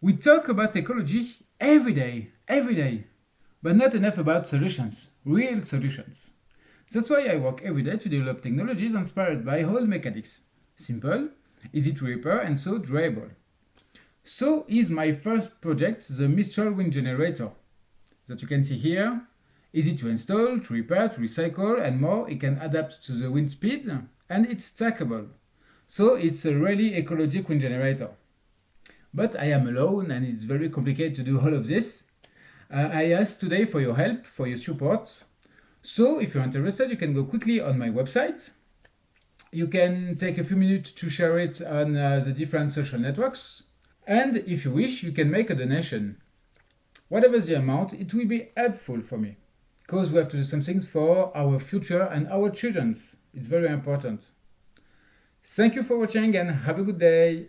We talk about ecology every day, but not enough about solutions, real solutions. That's why I work every day to develop technologies inspired by old mechanics. Simple, easy to repair, and so durable. So is my first project, the Mistral wind generator, that you can see here. Easy to install, to repair, to recycle, and more. It can adapt to the wind speed, and it's stackable. So it's a really ecologic wind generator. But I am alone and it's very complicated to do all of this. I ask today for your help, for your support. So if you're interested, you can go quickly on my website. You can take a few minutes to share it on the different social networks. And if you wish, you can make a donation. Whatever the amount, it will be helpful for me. Because we have to do some things for our future and our children's. It's very important. Thank you for watching and have a good day.